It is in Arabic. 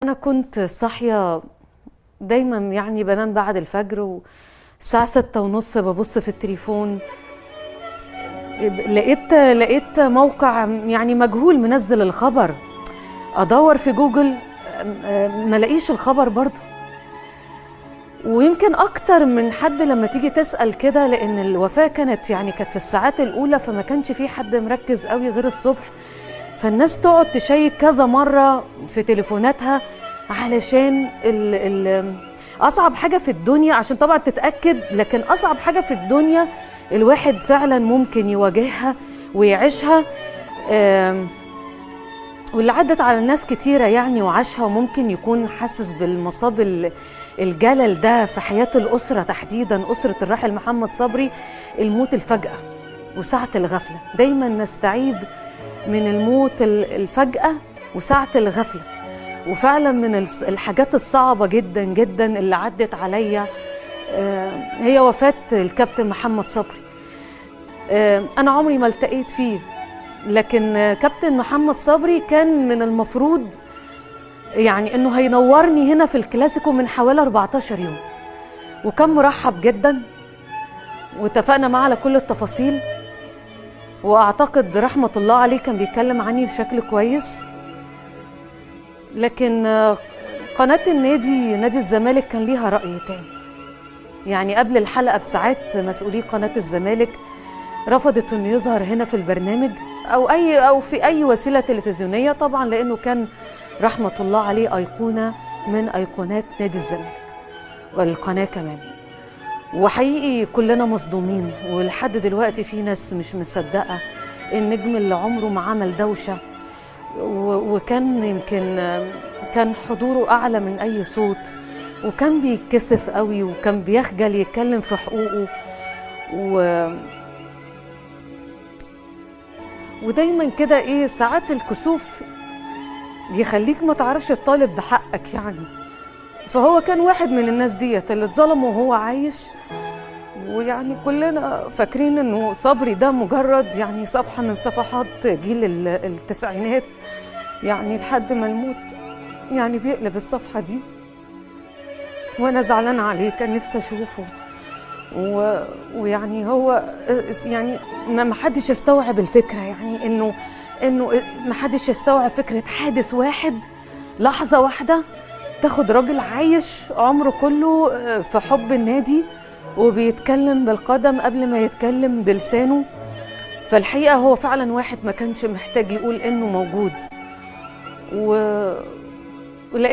أنا كنت صاحية دايما، يعني بنام بعد الفجر، والساعة 6:30 ببص في التليفون، لقيت موقع يعني مجهول منزل الخبر. أدور في جوجل ما لاقيش الخبر برضو. ويمكن أكتر من حد لما تيجي تسأل كده، لأن الوفاة كانت في الساعات الأولى، فما كانش في حد مركز قوي غير الصبح، فالناس تقعد تشيك كذا مرة في تليفوناتها علشان أصعب حاجة في الدنيا، عشان طبعا تتأكد، لكن أصعب حاجة في الدنيا الواحد فعلا ممكن يواجهها ويعيشها، واللي عدت على الناس كتيرة يعني وعاشها، وممكن يكون حاسس بالمصاب الجلل ده في حياة الأسرة، تحديدا أسرة الراحل محمد صبري. الموت الفجأة وساعة الغفلة، دايما نستعيذ من الموت الفجأة وساعة الغفلة. وفعلا من الحاجات الصعبة جدا جدا اللي عدت عليا هي وفاة الكابتن محمد صبري. أنا عمري ما التقيت فيه، لكن كابتن محمد صبري كان من المفروض يعني إنه هينورني هنا في الكلاسيكو من حوالي 14 يوم، وكان مرحب جدا، واتفقنا معاه على كل التفاصيل، وأعتقد رحمة الله عليه كان بيتكلم عني بشكل كويس. لكن قناة نادي الزمالك كان ليها رأي تاني. يعني قبل الحلقة بساعات مسؤولي قناة الزمالك رفضت انه يظهر هنا في البرنامج او في اي وسيلة تلفزيونية، طبعا لانه كان رحمة الله عليه أيقونة من أيقونات نادي الزمالك والقناة كمان. وحقيقي كلنا مصدومين، ولحد دلوقتي في ناس مش مصدقة النجم اللي عمره ما عمل دوشة، وكان يمكن كان حضوره أعلى من أي صوت، وكان بيتكسف قوي، وكان بيخجل يتكلم في حقوقه، ودايما كده ساعات الكسوف يخليك ما تعرفش تطالب بحقك يعني. فهو كان واحد من الناس ديت اللي اتظلم وهو عايش. ويعني كلنا فاكرين انه صبري ده مجرد يعني صفحة من صفحات جيل التسعينات، يعني لحد ما الموت يعني بيقلب الصفحة دي. وانا زعلانة عليه، كان نفسي اشوفه. ويعني هو يعني ما حدش يستوعب الفكرة، يعني انه ما حدش يستوعب فكرة حادث واحد، لحظة واحدة تاخد راجل عايش عمره كله في حب النادي، وبيتكلم بالقدم قبل ما يتكلم بلسانه. فالحقيقة هو فعلا واحد ما كانش محتاج يقول انه موجود.